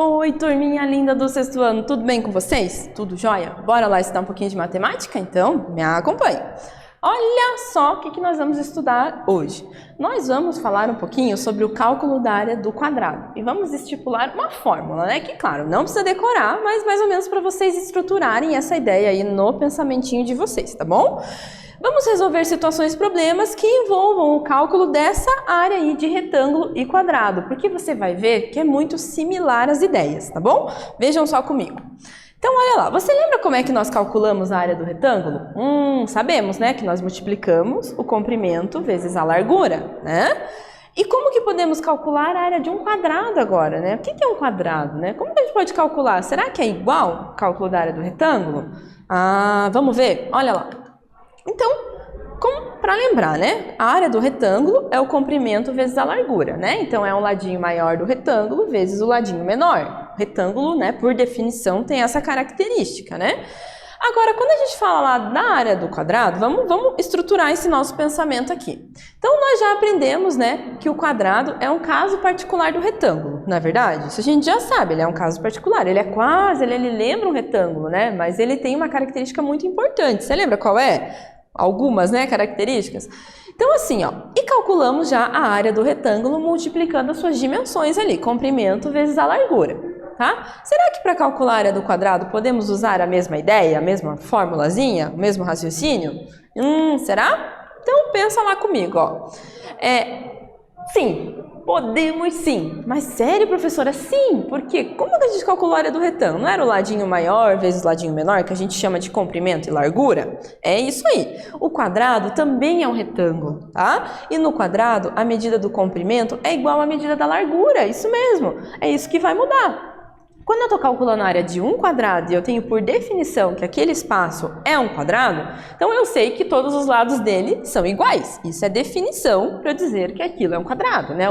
Oi, turminha linda do sexto ano, tudo bem com vocês? Tudo jóia? Bora lá estudar um pouquinho de matemática? Então, me acompanhe. Olha só o que nós vamos estudar hoje. Nós vamos falar um pouquinho sobre o cálculo da área do quadrado e vamos estipular uma fórmula, né? Que, claro, não precisa decorar, mas mais ou menos para vocês estruturarem essa ideia aí no pensamentinho de vocês, tá bom? Vamos resolver situações e problemas que envolvam o cálculo dessa área aí de retângulo e quadrado, porque você vai ver que é muito similar as ideias, tá bom? Vejam só comigo. Então, olha lá, você lembra como é que nós calculamos a área do retângulo? Sabemos, né, que nós multiplicamos o comprimento vezes a largura, né? E como que podemos calcular a área de um quadrado agora, né? O que é um quadrado, né? Como que a gente pode calcular? Será que é igual o cálculo da área do retângulo? Vamos ver? Olha lá. Então, para lembrar, né? A área do retângulo é o comprimento vezes a largura, né? Então, é um ladinho maior do retângulo vezes o ladinho menor. O retângulo, né, por definição, tem essa característica, né? Agora, quando a gente fala lá da área do quadrado, vamos estruturar esse nosso pensamento aqui. Então, nós já aprendemos, né, que o quadrado é um caso particular do retângulo, não é verdade? Isso a gente já sabe, ele é um caso particular. Ele lembra um retângulo, né? Mas ele tem uma característica muito importante. Você lembra qual é? Algumas, né, características. Então, assim, ó, e calculamos já a área do retângulo multiplicando as suas dimensões ali, comprimento vezes a largura, tá? Será que para calcular a área do quadrado podemos usar a mesma ideia, a mesma formulazinha, o mesmo raciocínio? Será? Então, pensa lá comigo, ó. Sim, podemos sim. Mas sério, professora? Sim, porque como que a gente calculou a área do retângulo? Não era o ladinho maior vezes o ladinho menor, que a gente chama de comprimento e largura? É isso aí. O quadrado também é um retângulo, tá? E no quadrado, a medida do comprimento é igual à medida da largura, isso mesmo. É isso que vai mudar. Quando eu estou calculando a área de um quadrado e eu tenho por definição que aquele espaço é um quadrado, então eu sei que todos os lados dele são iguais. Isso é definição para eu dizer que aquilo é um quadrado, né?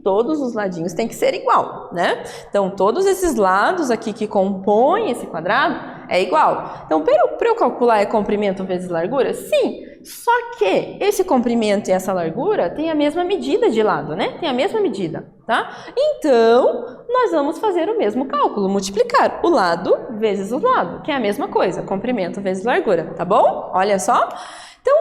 Todos os ladinhos têm que ser igual, né? Então, todos esses lados aqui que compõem esse quadrado é igual. Então, para eu calcular é comprimento vezes largura? Sim. Só que esse comprimento e essa largura têm a mesma medida de lado, né? Tem a mesma medida, tá? Então, nós vamos fazer o mesmo cálculo, multiplicar o lado vezes o lado, que é a mesma coisa, comprimento vezes largura, tá bom? Olha só. Então,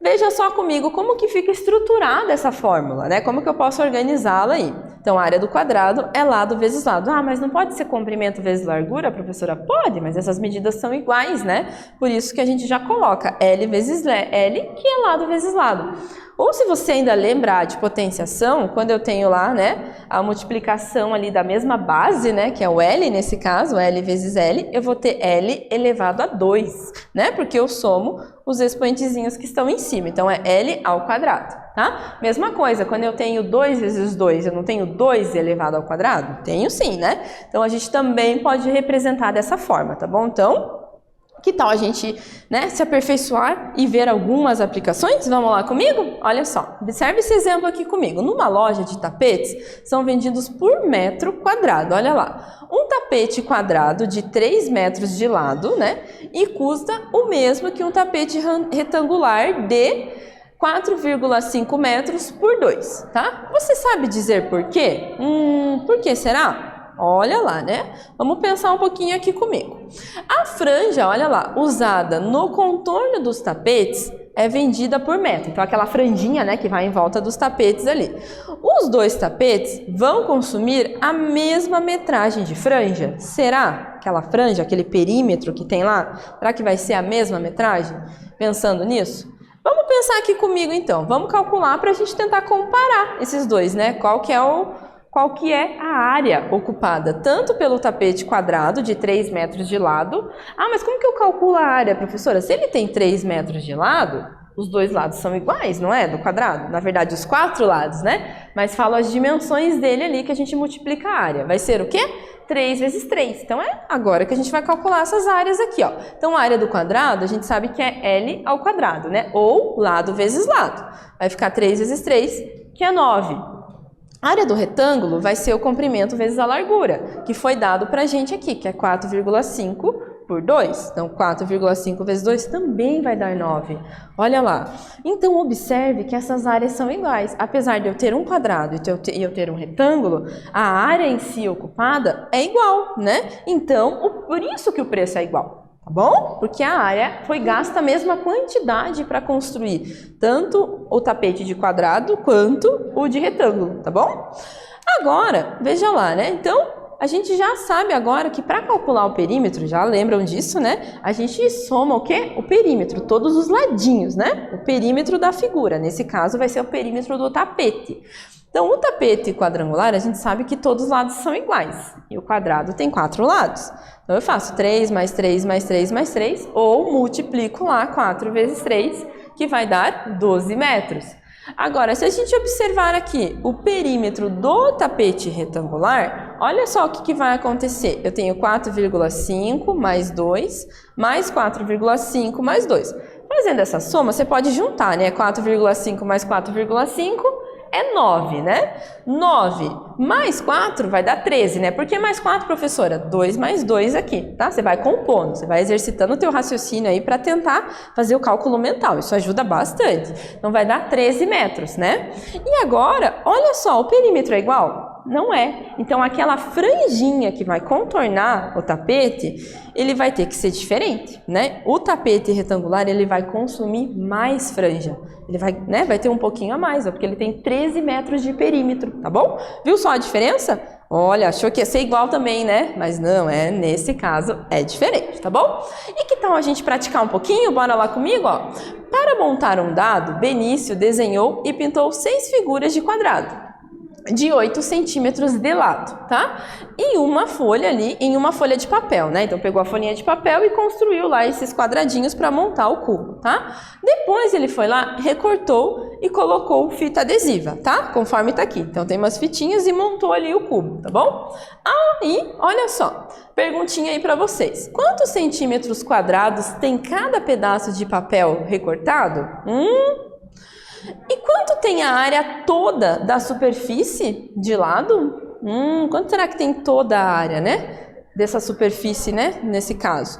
veja só comigo como que fica estruturada essa fórmula, né? Como que eu posso organizá-la aí? Então, a área do quadrado é lado vezes lado. Mas não pode ser comprimento vezes largura, professora? Pode, mas essas medidas são iguais, né? Por isso que a gente já coloca L vezes L, que é lado vezes lado. Ou se você ainda lembrar de potenciação, quando eu tenho lá, né, a multiplicação ali da mesma base, né, que é o L nesse caso, L vezes L, eu vou ter L elevado a 2, né, porque eu somo os expoentezinhos que estão em cima, então é L ao quadrado, tá? Mesma coisa, quando eu tenho 2 vezes 2, eu não tenho 2 elevado ao quadrado? Tenho sim, né? Então a gente também pode representar dessa forma, tá bom? Então, que tal a gente, né, se aperfeiçoar e ver algumas aplicações? Vamos lá comigo? Olha só, observe esse exemplo aqui comigo. Numa loja de tapetes, são vendidos por metro quadrado, olha lá. Um tapete quadrado de 3 metros de lado, né, e custa o mesmo que um tapete retangular de 4,5 metros por 2, tá? Você sabe dizer por quê? Por que será? Olha lá, né? Vamos pensar um pouquinho aqui comigo. A franja, olha lá, usada no contorno dos tapetes é vendida por metro. Então, aquela franjinha, né, que vai em volta dos tapetes ali. Os dois tapetes vão consumir a mesma metragem de franja? Será? Aquela franja, aquele perímetro que tem lá, será que vai ser a mesma metragem? Pensando nisso? Vamos pensar aqui comigo, então. Vamos calcular para a gente tentar comparar esses dois, né? Qual que é a área ocupada, tanto pelo tapete quadrado de 3 metros de lado. Mas como que eu calculo a área, professora? Se ele tem 3 metros de lado, os dois lados são iguais, não é? Do quadrado. Na verdade, os 4 lados, né? Mas falo as dimensões dele ali que a gente multiplica a área. Vai ser o quê? 3 vezes 3. Então, é agora que a gente vai calcular essas áreas aqui, ó. Então, a área do quadrado, a gente sabe que é L ao quadrado, né? Ou lado vezes lado. Vai ficar 3 vezes 3, que é 9. A área do retângulo vai ser o comprimento vezes a largura, que foi dado pra gente aqui, que é 4,5 por 2, então 4,5 vezes 2 também vai dar 9. Olha lá. Então, observe que essas áreas são iguais. Apesar de eu ter um quadrado e eu ter um retângulo, a área em si ocupada é igual, né? Então, por isso que o preço é igual. Tá bom? Porque a área foi gasta a mesma quantidade para construir tanto o tapete de quadrado quanto o de retângulo, tá bom? Agora, veja lá, né? Então, a gente já sabe agora que para calcular o perímetro, já lembram disso, né? A gente soma o quê? O perímetro, todos os ladinhos, né? O perímetro da figura. Nesse caso, vai ser o perímetro do tapete. Então, o tapete quadrangular, a gente sabe que todos os lados são iguais. E o quadrado tem 4 lados. Então, eu faço 3 mais 3 mais 3 mais 3, ou multiplico lá 4 vezes 3, que vai dar 12 metros. Agora, se a gente observar aqui o perímetro do tapete retangular, olha só o que vai acontecer. Eu tenho 4,5 mais 2, mais 4,5 mais 2. Fazendo essa soma, você pode juntar, né? 4,5 mais 4,5 é 9, né? 9 mais 4 vai dar 13, né? Por que mais 4, professora? 2 mais 2 aqui, tá? Você vai compondo, você vai exercitando o teu raciocínio aí para tentar fazer o cálculo mental. Isso ajuda bastante. Então, vai dar 13 metros, né? E agora, olha só, o perímetro é igual? Não é. Então, aquela franjinha que vai contornar o tapete, ele vai ter que ser diferente, né? O tapete retangular, ele vai consumir mais franja. Ele vai, né, vai ter um pouquinho a mais, ó, porque ele tem 13 metros de perímetro, tá bom? Viu só a diferença? Olha, achou que ia ser igual também, né? Mas não, nesse caso é diferente, tá bom? E que tal a gente praticar um pouquinho? Bora lá comigo, ó. Para montar um dado, Benício desenhou e pintou 6 figuras de quadrado de 8 centímetros de lado, tá? Em uma folha de papel, né? Então, pegou a folhinha de papel e construiu lá esses quadradinhos para montar o cubo, tá? Depois, ele foi lá, recortou e colocou fita adesiva, tá? Conforme tá aqui. Então, tem umas fitinhas e montou ali o cubo, tá bom? Aí, olha só, perguntinha aí para vocês. Quantos centímetros quadrados tem cada pedaço de papel recortado? E quanto tem a área toda da superfície de lado? Quanto será que tem toda a área, né? Dessa superfície, né? Nesse caso.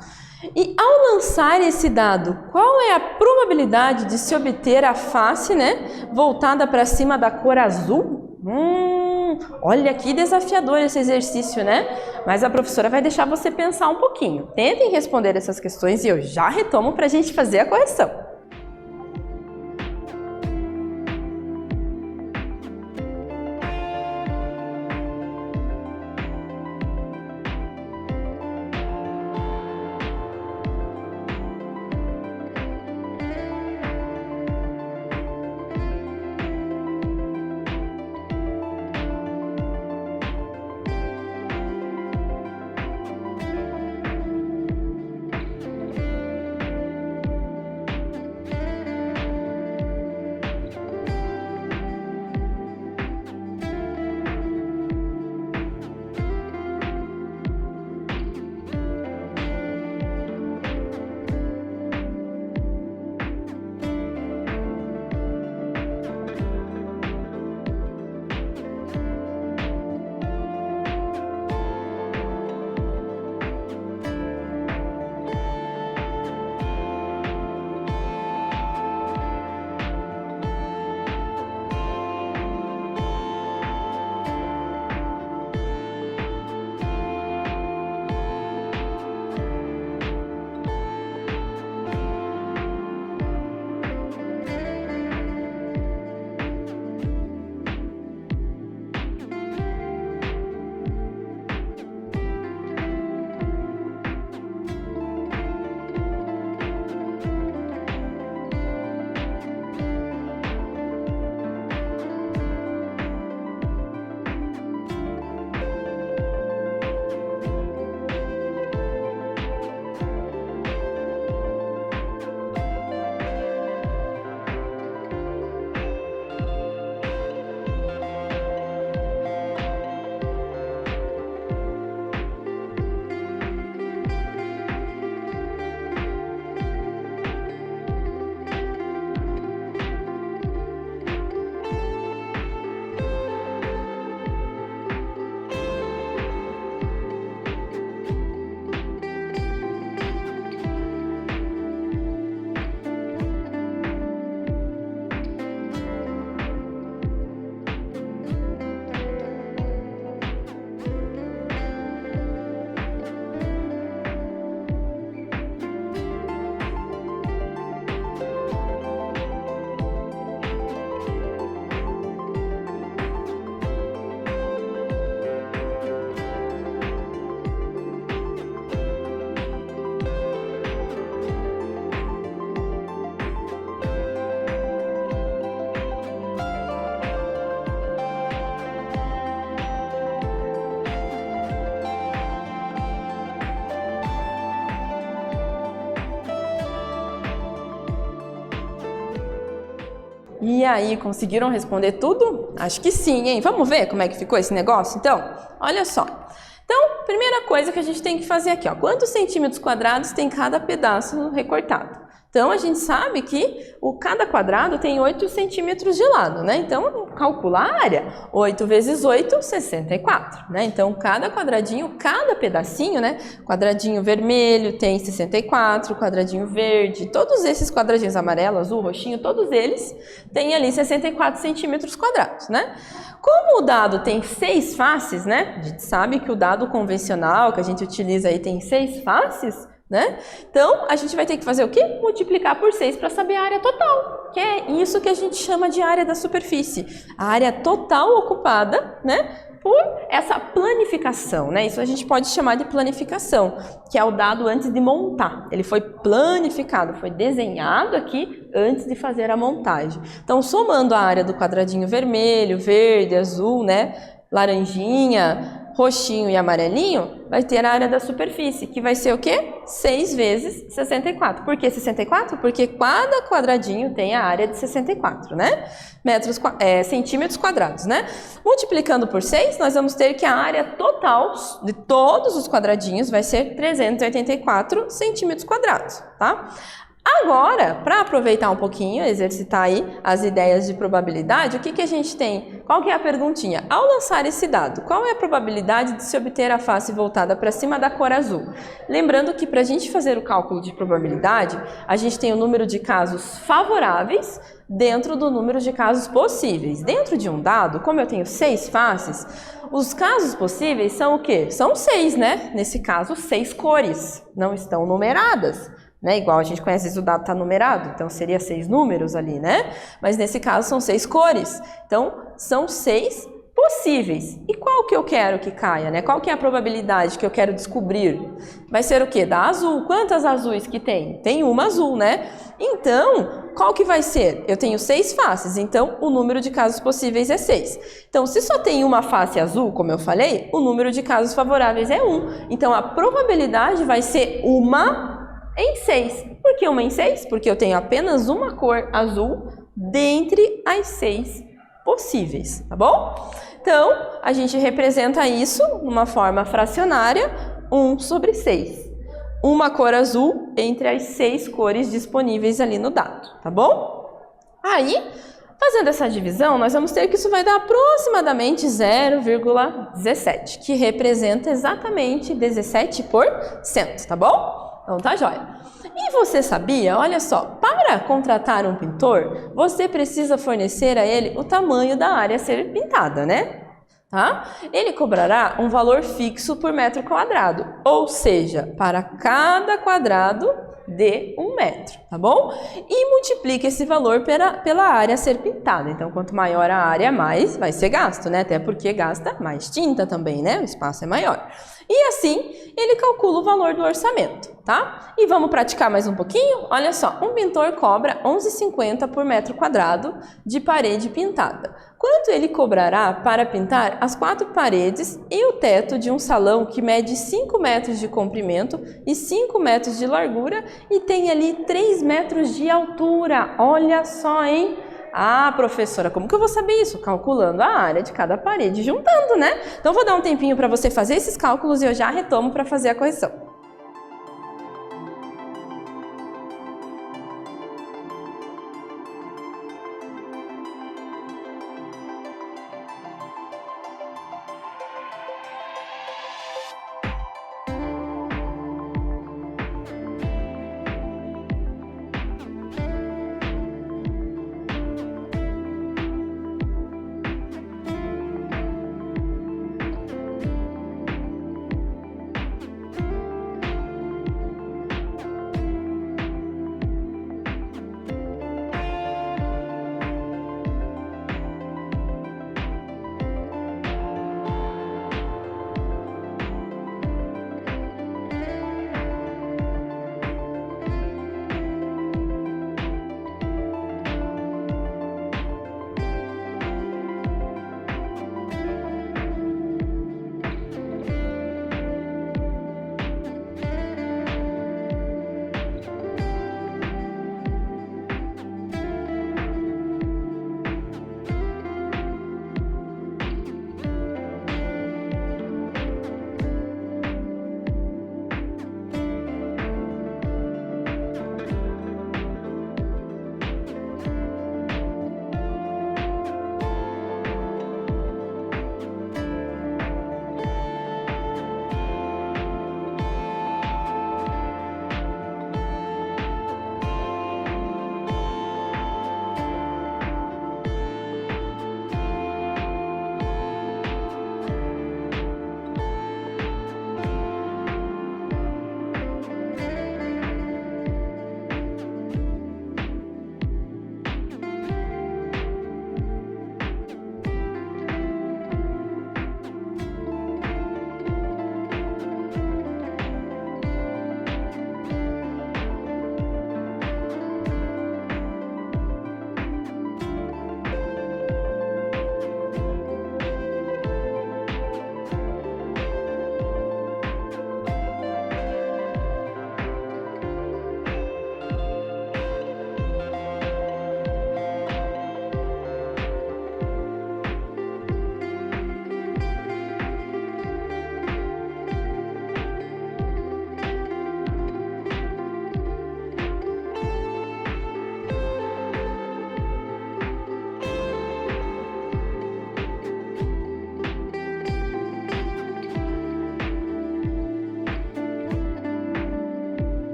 E ao lançar esse dado, qual é a probabilidade de se obter a face, né? Voltada para cima da cor azul? Olha que desafiador esse exercício, né? Mas a professora vai deixar você pensar um pouquinho. Tentem responder essas questões e eu já retomo para a gente fazer a correção. E aí, conseguiram responder tudo? Acho que sim, hein? Vamos ver como é que ficou esse negócio? Então, olha só. Então, primeira coisa que a gente tem que fazer aqui, ó. Quantos centímetros quadrados tem cada pedaço recortado? Então, a gente sabe que cada quadrado tem 8 centímetros de lado, né? Então, calcula a área. 8 vezes 8, 64, né? Então, cada quadradinho, cada pedacinho, né? Quadradinho vermelho tem 64, quadradinho verde, todos esses quadradinhos amarelo, azul, roxinho, todos eles têm ali 64 centímetros quadrados, né? Como o dado tem 6 faces, né? A gente sabe que o dado convencional que a gente utiliza aí tem 6 faces, né? Então, a gente vai ter que fazer o quê? Multiplicar por 6 para saber a área total, que é isso que a gente chama de área da superfície. A área total ocupada, né? Por essa planificação, né? Isso a gente pode chamar de planificação, que é o dado antes de montar. Ele foi planificado, foi desenhado aqui antes de fazer a montagem. Então, somando a área do quadradinho vermelho, verde, azul, né? Laranjinha, roxinho e amarelinho, vai ter a área da superfície, que vai ser o quê? 6 vezes 64. Por que 64? Porque cada quadradinho tem a área de 64, né? Centímetros quadrados, né? Multiplicando por 6, nós vamos ter que a área total de todos os quadradinhos vai ser 384 centímetros quadrados, tá? Agora, para aproveitar um pouquinho, exercitar aí as ideias de probabilidade, o que a gente tem? Qual que é a perguntinha? Ao lançar esse dado, qual é a probabilidade de se obter a face voltada para cima da cor azul? Lembrando que para a gente fazer o cálculo de probabilidade, a gente tem o número de casos favoráveis dentro do número de casos possíveis. Dentro de um dado, como eu tenho 6 faces, os casos possíveis são o quê? São 6, né? Nesse caso, 6 cores, não estão numeradas. Né? Igual a gente conhece, o dado está numerado, então seria 6 números ali, né? Mas nesse caso são 6 cores, então são 6 possíveis. E qual que eu quero que caia, né? Qual que é a probabilidade que eu quero descobrir? Vai ser o quê? Da azul. Quantas azuis que tem? Tem uma azul, né? Então, qual que vai ser? Eu tenho 6 faces, então o número de casos possíveis é 6. Então, se só tem uma face azul, como eu falei, o número de casos favoráveis é 1. Então, a probabilidade vai ser 1 em 6. Por que 1 em 6? Porque eu tenho apenas uma cor azul dentre as 6 possíveis, tá bom? Então, a gente representa isso numa forma fracionária, 1 sobre 6. Uma cor azul entre as 6 cores disponíveis ali no dado, tá bom? Aí, fazendo essa divisão, nós vamos ter que isso vai dar aproximadamente 0,17, que representa exatamente 17%, tá bom? Então tá jóia. E você sabia, olha só, para contratar um pintor, você precisa fornecer a ele o tamanho da área a ser pintada, né? Tá? Ele cobrará um valor fixo por metro quadrado, ou seja, para cada quadrado de 1 metro, tá bom? E multiplica esse valor pela área a ser pintada. Então, quanto maior a área, mais vai ser gasto, né? Até porque gasta mais tinta também, né? O espaço é maior. E assim, ele calcula o valor do orçamento, tá? E vamos praticar mais um pouquinho? Olha só, um pintor cobra R$ 11,50 por metro quadrado de parede pintada. Quanto ele cobrará para pintar as 4 paredes e o teto de um salão que mede 5 metros de comprimento e 5 metros de largura e tem ali 3 metros de altura? Olha só, hein? Ah, professora, como que eu vou saber isso? Calculando a área de cada parede, juntando, né? Então, vou dar um tempinho para você fazer esses cálculos e eu já retomo para fazer a correção.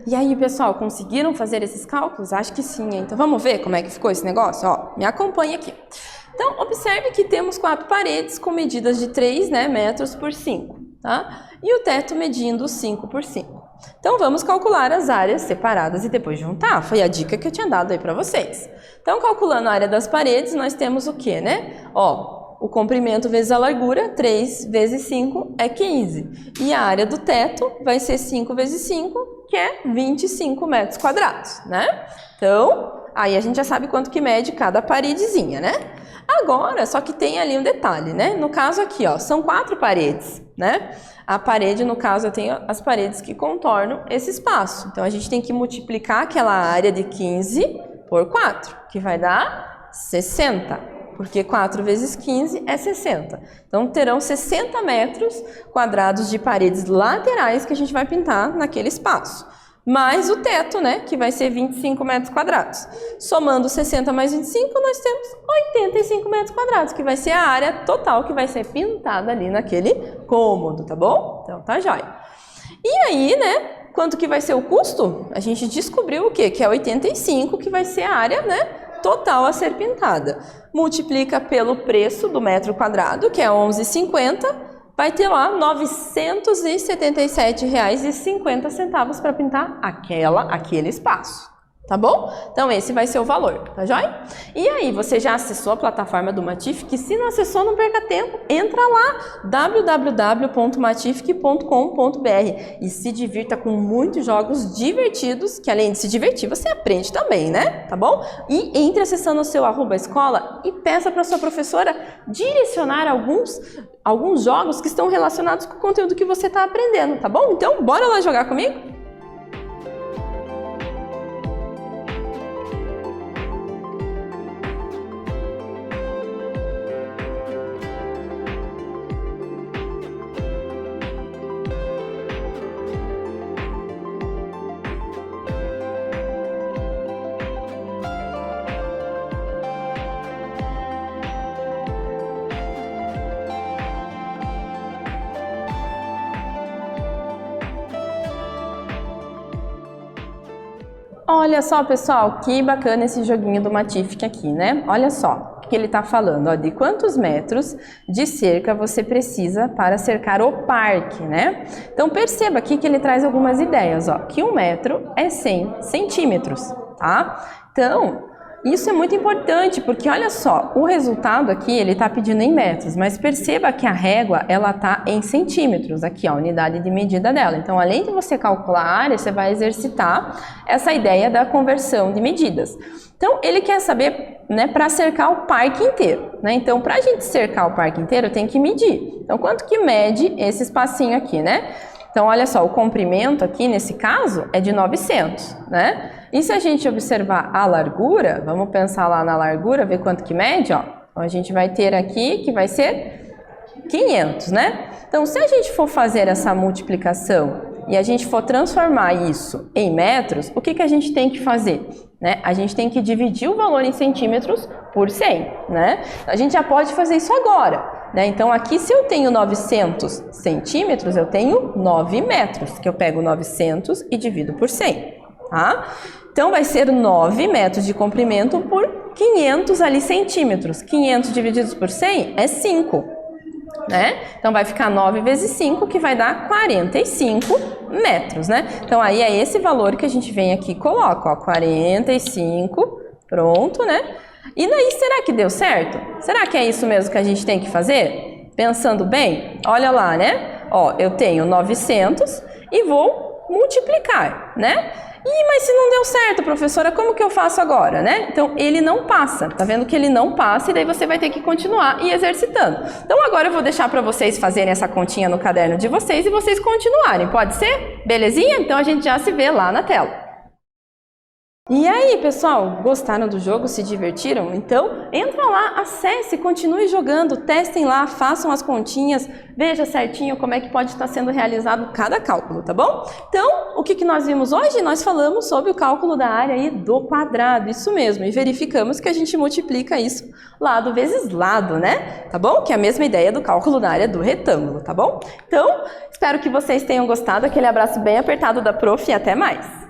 E aí, pessoal, conseguiram fazer esses cálculos? Acho que sim, hein? Então vamos ver como é que ficou esse negócio? Ó, me acompanha aqui. Então, observe que temos 4 paredes com medidas de 3, né, metros por 5, tá? E o teto medindo 5 por 5. Então, vamos calcular as áreas separadas e depois juntar. Foi a dica que eu tinha dado aí para vocês. Então, calculando a área das paredes, nós temos o quê, né? Ó, o comprimento vezes a largura, 3 vezes 5 é 15. E a área do teto vai ser 5 vezes 5, que é 25 metros quadrados, né? Então, aí a gente já sabe quanto que mede cada paredezinha, né? Agora, só que tem ali um detalhe, né? No caso aqui, ó, são 4 paredes, né? A parede, no caso, eu tenho as paredes que contornam esse espaço. Então, a gente tem que multiplicar aquela área de 15 por 4, que vai dar 60. Porque 4 vezes 15 é 60. Então, terão 60 metros quadrados de paredes laterais que a gente vai pintar naquele espaço. Mais o teto, né, que vai ser 25 metros quadrados. Somando 60 mais 25, nós temos 85 metros quadrados, que vai ser a área total que vai ser pintada ali naquele cômodo, tá bom? Então, tá jóia. E aí, né, quanto que vai ser o custo? A gente descobriu o quê? Que é 85, que vai ser a área, né, total a ser pintada. Multiplica pelo preço do metro quadrado, que é 11,50, vai ter lá R$ 977,50 para pintar aquele espaço, tá bom? Então esse vai ser o valor, tá joia? E aí, você já acessou a plataforma do Matific? Se não acessou, não perca tempo, entra lá, www.matific.com.br e se divirta com muitos jogos divertidos, que além de se divertir, você aprende também, né? Tá bom? E entre acessando o seu @escola e peça para sua professora direcionar alguns jogos que estão relacionados com o conteúdo que você está aprendendo, tá bom? Então, bora lá jogar comigo? Olha só, pessoal, que bacana esse joguinho do Matific aqui, né? Olha só o que ele tá falando, ó, de quantos metros de cerca você precisa para cercar o parque, né? Então, perceba aqui que ele traz algumas ideias, ó, que 1 metro é 100 centímetros, tá? Então, isso é muito importante, porque olha só, o resultado aqui, ele tá pedindo em metros, mas perceba que a régua, ela tá em centímetros, aqui, ó, a unidade de medida dela. Então, além de você calcular a área, você vai exercitar essa ideia da conversão de medidas. Então, ele quer saber, né, para cercar o parque inteiro, né? Então, para a gente cercar o parque inteiro, tem que medir. Então, quanto que mede esse espacinho aqui, né? Então, olha só, o comprimento aqui, nesse caso, é de 900, né? E se a gente observar a largura, vamos pensar lá na largura, ver quanto que mede, ó. Então, a gente vai ter aqui que vai ser 500, né? Então, se a gente for fazer essa multiplicação e a gente for transformar isso em metros, o que que a gente tem que fazer? Né? A gente tem que dividir o valor em centímetros por 100, né? A gente já pode fazer isso agora, né? Então, aqui, se eu tenho 900 centímetros, eu tenho 9 metros, que eu pego 900 e divido por 100, tá? Então, vai ser 9 metros de comprimento por 500 ali centímetros. 500 divididos por 100 é 5, né? Então, vai ficar 9 vezes 5, que vai dar 45 metros, né? Então, aí é esse valor que a gente vem aqui e coloca, ó, 45, pronto, né? E daí, será que deu certo? Será que é isso mesmo que a gente tem que fazer? Pensando bem, olha lá, né? Ó, eu tenho 900 e vou multiplicar, né? Mas se não deu certo, professora, como que eu faço agora, né? Então, ele não passa, tá vendo que ele não passa e daí você vai ter que continuar e exercitando. Então, agora eu vou deixar para vocês fazerem essa continha no caderno de vocês e vocês continuarem, pode ser? Belezinha? Então, a gente já se vê lá na tela. E aí, pessoal, gostaram do jogo? Se divertiram? Então, entra lá, acesse, continue jogando, testem lá, façam as continhas, veja certinho como é que pode estar sendo realizado cada cálculo, tá bom? Então, o que nós vimos hoje? Nós falamos sobre o cálculo da área aí do quadrado, isso mesmo, e verificamos que a gente multiplica isso lado vezes lado, né? Tá bom? Que é a mesma ideia do cálculo da área do retângulo, tá bom? Então, espero que vocês tenham gostado, aquele abraço bem apertado da prof e até mais!